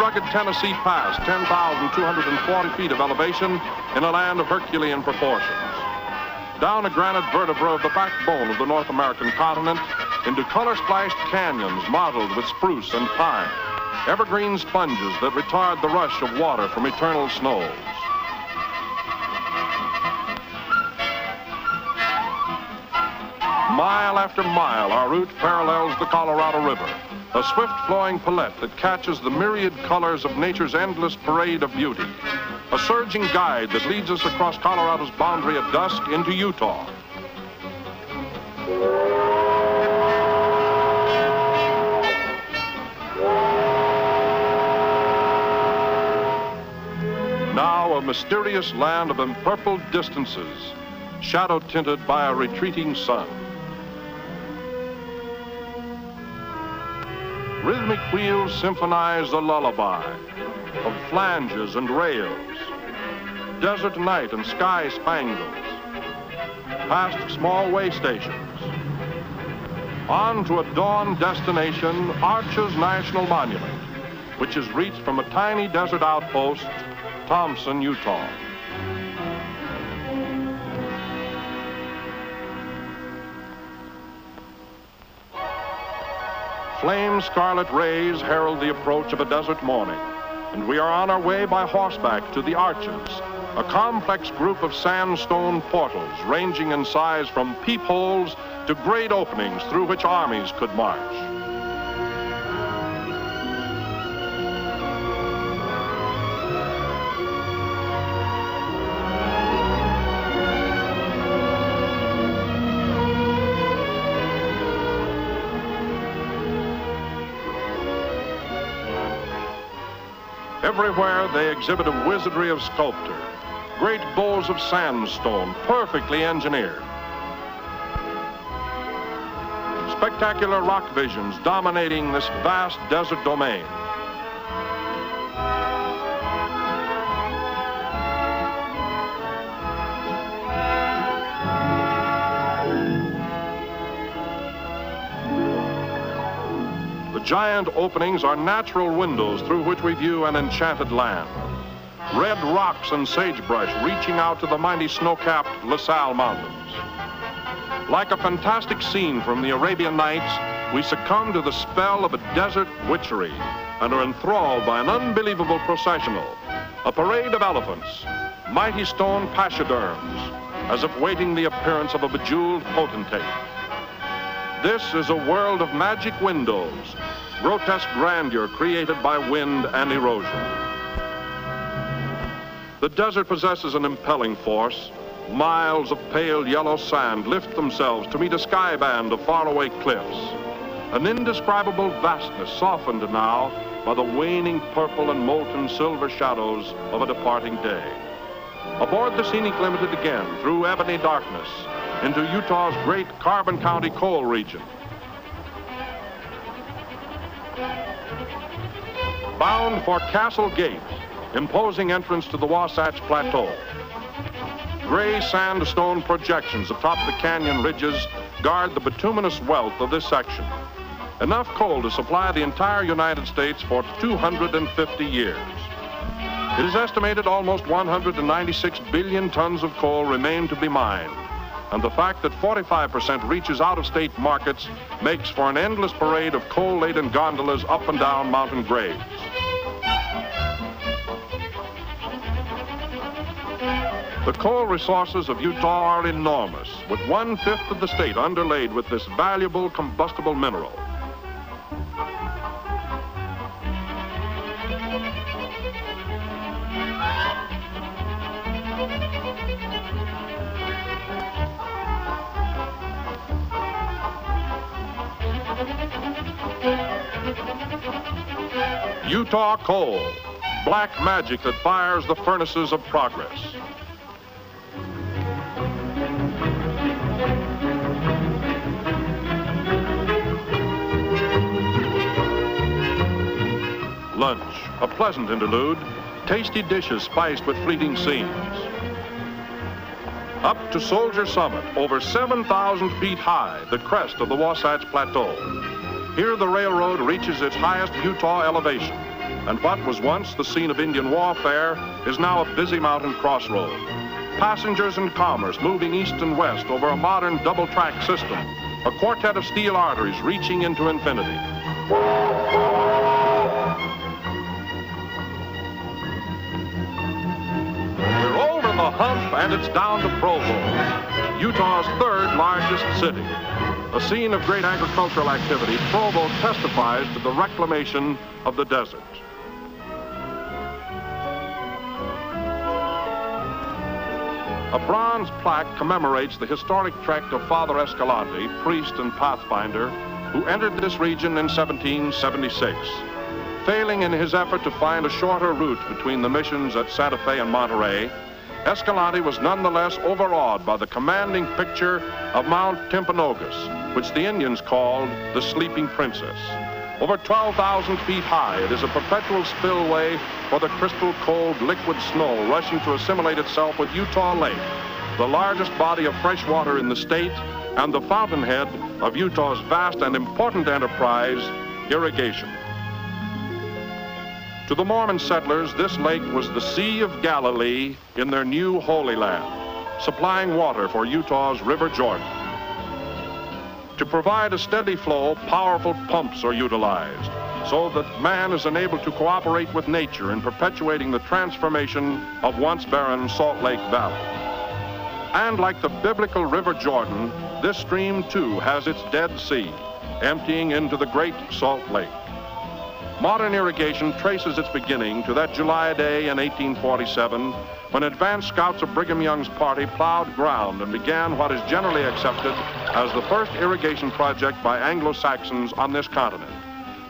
rugged Tennessee Pass, 10,240 feet of elevation in a land of Herculean proportions. Down a granite vertebra of the backbone of the North American continent into color-splashed canyons mottled with spruce and pine, evergreen sponges that retard the rush of water from eternal snows. Mile after mile, our route parallels the Colorado River, a swift-flowing palette that catches the myriad colors of nature's endless parade of beauty, a surging guide that leads us across Colorado's boundary at dusk into Utah. Now a mysterious land of empurpled distances, shadow-tinted by a retreating sun. Rhythmic wheels symphonize the lullaby of flanges and rails, desert night and sky spangles, past small way stations, on to a dawn destination, Arches National Monument, which is reached from a tiny desert outpost, Thompson, Utah. Flame-scarlet rays herald the approach of a desert morning, and we are on our way by horseback to the Arches, a complex group of sandstone portals ranging in size from peepholes to great openings through which armies could march. Everywhere they exhibit a wizardry of sculpture, great bowls of sandstone, perfectly engineered. Spectacular rock visions dominating this vast desert domain. Giant openings are natural windows through which we view an enchanted land. Red rocks and sagebrush reaching out to the mighty snow-capped La Salle Mountains. Like a fantastic scene from the Arabian Nights, we succumb to the spell of a desert witchery and are enthralled by an unbelievable processional, a parade of elephants, mighty stone pachyderms, as if waiting the appearance of a bejeweled potentate. This is a world of magic windows, grotesque grandeur created by wind and erosion. The desert possesses an impelling force. Miles of pale yellow sand lift themselves to meet a sky band of faraway cliffs. An indescribable vastness softened now by the waning purple and molten silver shadows of a departing day. Aboard the Scenic Limited again through ebony darkness into Utah's great Carbon County coal region. Bound for Castle Gate, imposing entrance to the Wasatch Plateau. Gray sandstone projections atop the canyon ridges guard the bituminous wealth of this section. Enough coal to supply the entire United States for 250 years. It is estimated almost 196 billion tons of coal remain to be mined, and the fact that 45% reaches out-of-state markets makes for an endless parade of coal-laden gondolas up and down mountain grades. The coal resources of Utah are enormous, with 1/5 of the state underlaid with this valuable combustible mineral. Utah coal, black magic that fires the furnaces of progress. Lunch, a pleasant interlude, tasty dishes spiced with fleeting scenes. Up to Soldier Summit, over 7,000 feet high, the crest of the Wasatch Plateau. Here the railroad reaches its highest Utah elevation, and what was once the scene of Indian warfare is now a busy mountain crossroad. Passengers and commerce moving east and west over a modern double-track system, a quartet of steel arteries reaching into infinity. We're over the hump and it's down to Provo, Utah's third largest city. A scene of great agricultural activity, Provo testifies to the reclamation of the desert. A bronze plaque commemorates the historic trek of Father Escalante, priest and pathfinder, who entered this region in 1776. Failing in his effort to find a shorter route between the missions at Santa Fe and Monterey, Escalante was nonetheless overawed by the commanding picture of Mount Timpanogos, which the Indians called the Sleeping Princess. Over 12,000 feet high, it is a perpetual spillway for the crystal cold liquid snow rushing to assimilate itself with Utah Lake, the largest body of fresh water in the state and the fountainhead of Utah's vast and important enterprise, irrigation. To the Mormon settlers, this lake was the Sea of Galilee in their new Holy Land, supplying water for Utah's River Jordan. To provide a steady flow, powerful pumps are utilized so that man is enabled to cooperate with nature in perpetuating the transformation of once barren Salt Lake Valley. And like the biblical River Jordan, this stream too has its Dead Sea, emptying into the Great Salt Lake. Modern irrigation traces its beginning to that July day in 1847 when advance scouts of Brigham Young's party plowed ground and began what is generally accepted as the first irrigation project by Anglo-Saxons on this continent.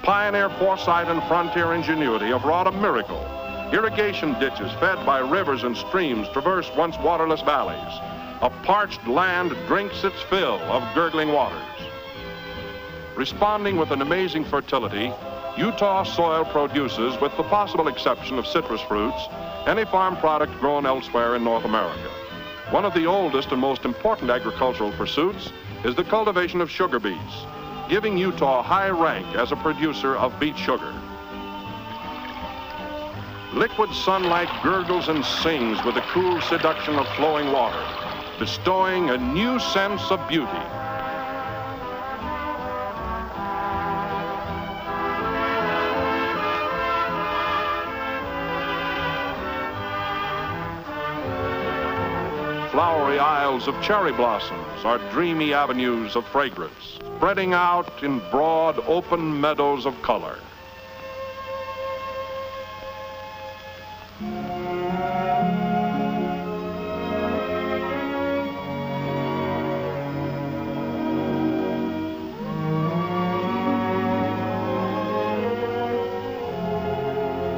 Pioneer foresight and frontier ingenuity have wrought a miracle. Irrigation ditches fed by rivers and streams traverse once waterless valleys. A parched land drinks its fill of gurgling waters. Responding with an amazing fertility, Utah soil produces, with the possible exception of citrus fruits, any farm product grown elsewhere in North America. One of the oldest and most important agricultural pursuits is the cultivation of sugar beets, giving Utah a high rank as a producer of beet sugar. Liquid sunlight gurgles and sings with the cool seduction of flowing water, bestowing a new sense of beauty. Flowery aisles of cherry blossoms are dreamy avenues of fragrance, spreading out in broad, open meadows of color.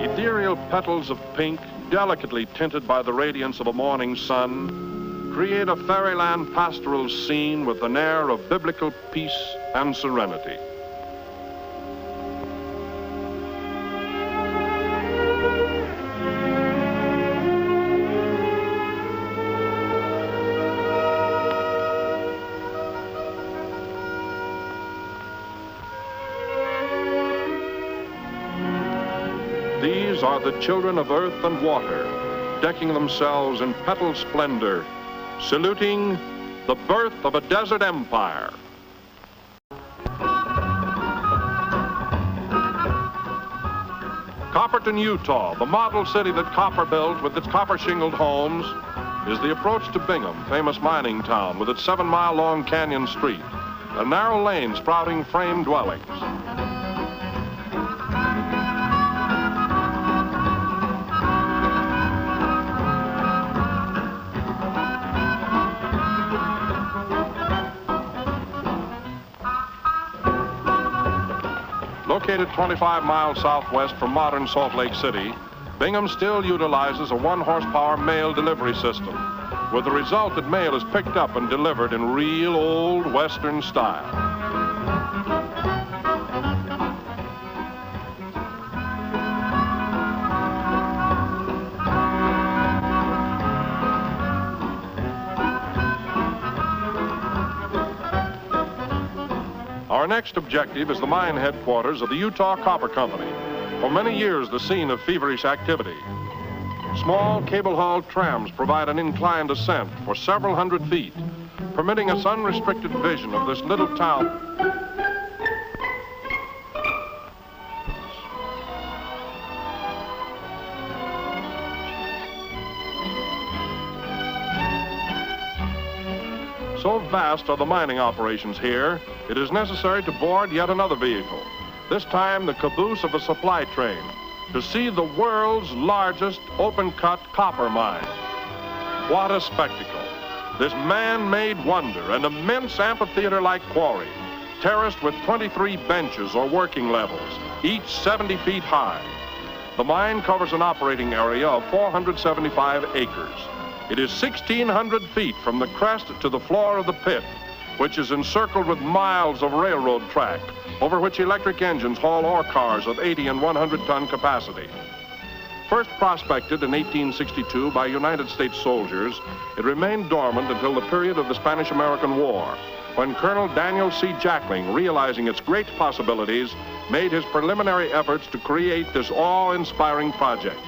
Ethereal petals of pink, delicately tinted by the radiance of a morning sun, create a fairyland pastoral scene with an air of biblical peace and serenity. These are the children of earth and water, decking themselves in petal splendor, saluting the birth of a desert empire. Copperton, Utah, the model city that Copper built with its copper-shingled homes, is the approach to Bingham, famous mining town with its 7-mile-long canyon street, a narrow lane sprouting frame dwellings. Located 25 miles southwest from modern Salt Lake City, Bingham still utilizes a 1-horsepower mail delivery system, with the result that mail is picked up and delivered in real old Western style. Our next objective is the mine headquarters of the Utah Copper Company, for many years the scene of feverish activity. Small cable-hauled trams provide an inclined ascent for several hundred feet, permitting us unrestricted vision of this little town. So vast are the mining operations here, it is necessary to board yet another vehicle, this time the caboose of a supply train, to see the world's largest open-cut copper mine. What a spectacle. This man-made wonder, an immense amphitheater-like quarry, terraced with 23 benches or working levels, each 70 feet high. The mine covers an operating area of 475 acres. It is 1,600 feet from the crest to the floor of the pit, which is encircled with miles of railroad track, over which electric engines haul ore cars of 80 and 100-ton capacity. First prospected in 1862 by United States soldiers, it remained dormant until the period of the Spanish-American War, when Colonel Daniel C. Jackling, realizing its great possibilities, made his preliminary efforts to create this awe-inspiring project.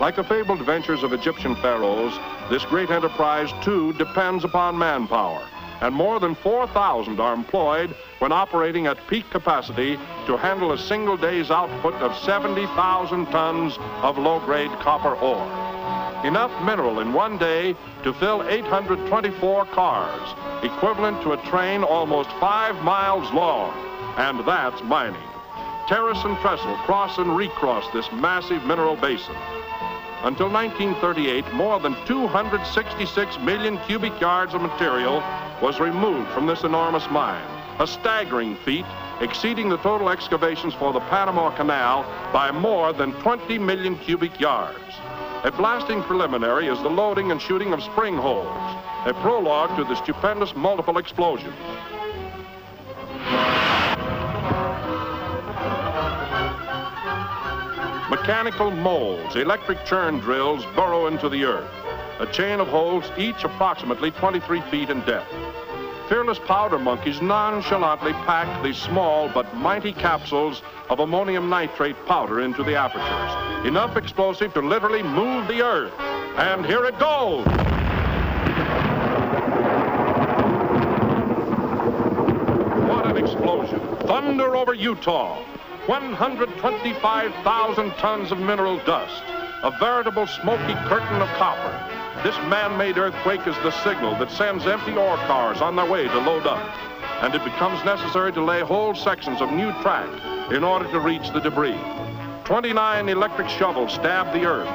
Like the fabled ventures of Egyptian pharaohs, this great enterprise, too, depends upon manpower, and more than 4,000 are employed when operating at peak capacity to handle a single day's output of 70,000 tons of low-grade copper ore. Enough mineral in one day to fill 824 cars, equivalent to a train almost 5 miles long, and that's mining. Terrace and trestle cross and recross this massive mineral basin. Until 1938, more than 266 million cubic yards of material was removed from this enormous mine, a staggering feat exceeding the total excavations for the Panama Canal by more than 20 million cubic yards. A blasting preliminary is the loading and shooting of spring holes, a prologue to the stupendous multiple explosions. Mechanical molds, electric churn drills burrow into the earth, a chain of holes each approximately 23 feet in depth. Fearless powder monkeys nonchalantly pack these small but mighty capsules of ammonium nitrate powder into the apertures, enough explosive to literally move the earth. And here it goes! What an explosion! Thunder over Utah! 125,000 tons of mineral dust, a veritable smoky curtain of copper. This man-made earthquake is the signal that sends empty ore cars on their way to load up, and it becomes necessary to lay whole sections of new track in order to reach the debris. 29 electric shovels stab the earth,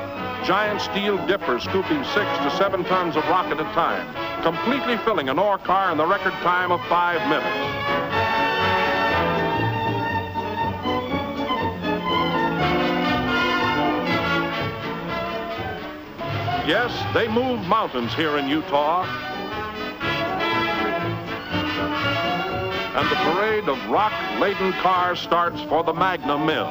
giant steel dippers scooping 6 to 7 tons of rock at a time, completely filling an ore car in the record time of 5 minutes. Yes, they move mountains here in Utah. And the parade of rock-laden cars starts for the Magna Mill.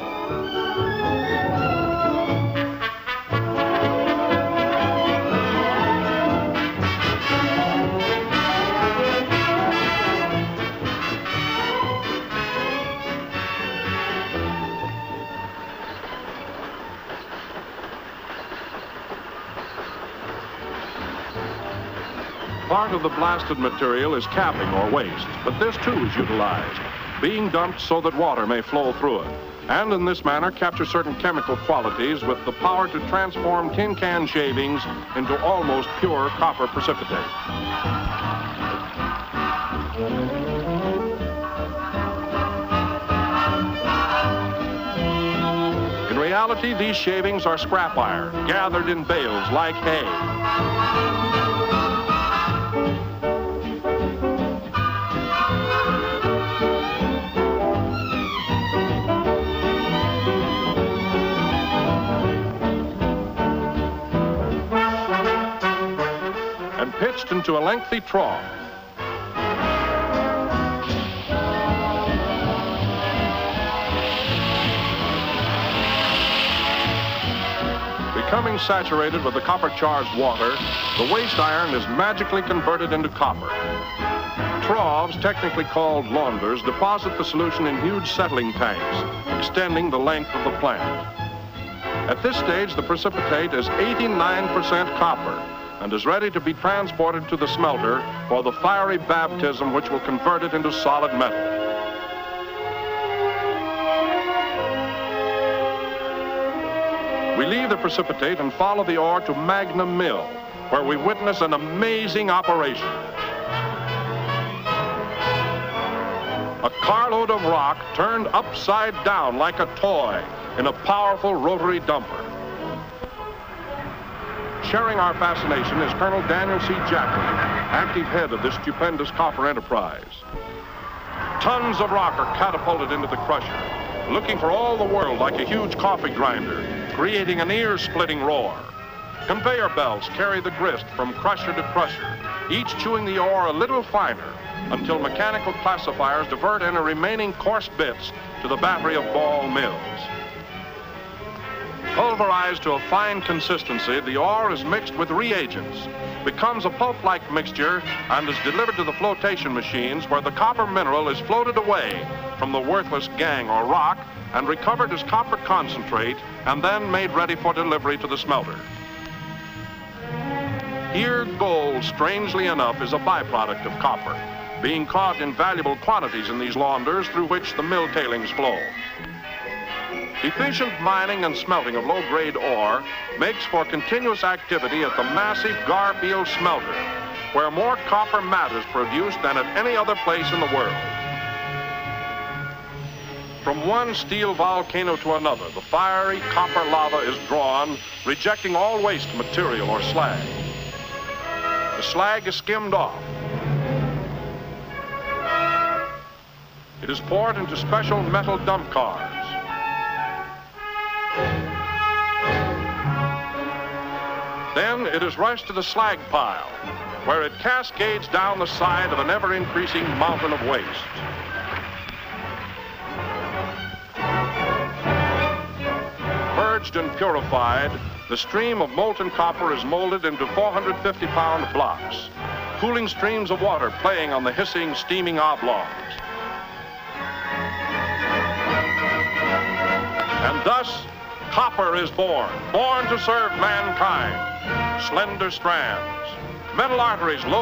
Part of the blasted material is capping or waste, but this too is utilized, being dumped so that water may flow through it, and in this manner capture certain chemical qualities with the power to transform tin can shavings into almost pure copper precipitate. In reality, these shavings are scrap iron, gathered in bales like hay. Pitched into a lengthy trough. Becoming saturated with the copper-charged water, the waste iron is magically converted into copper. troughs, technically called launders, deposit the solution in huge settling tanks, extending the length of the plant. At this stage, the precipitate is 89% copper and is ready to be transported to the smelter for the fiery baptism which will convert it into solid metal. We leave the precipitate and follow the ore to Magna Mill, where we witness an amazing operation. A carload of rock turned upside down like a toy in a powerful rotary dumper. Sharing our fascination is Colonel Daniel C. Jackson, active head of this stupendous copper enterprise. Tons of rock are catapulted into the crusher, looking for all the world like a huge coffee grinder, creating an ear-splitting roar. Conveyor belts carry the grist from crusher to crusher, each chewing the ore a little finer until mechanical classifiers divert any remaining coarse bits to the battery of ball mills. Pulverized to a fine consistency, the ore is mixed with reagents, becomes a pulp-like mixture, and is delivered to the flotation machines where the copper mineral is floated away from the worthless gangue or rock and recovered as copper concentrate and then made ready for delivery to the smelter. Here, gold, strangely enough, is a byproduct of copper, being caught in valuable quantities in these launders through which the mill tailings flow. Efficient mining and smelting of low-grade ore makes for continuous activity at the massive Garfield smelter, where more copper matte is produced than at any other place in the world. From one steel volcano to another, the fiery copper lava is drawn, rejecting all waste material or slag. The slag is skimmed off. It is poured into special metal dump cars. Then it is rushed to the slag pile, where it cascades down the side of an ever-increasing mountain of waste. Purged and purified, the stream of molten copper is molded into 450-pound blocks, cooling streams of water playing on the hissing, steaming oblongs. And thus, copper is born to serve mankind. Slender strands, metal arteries loaded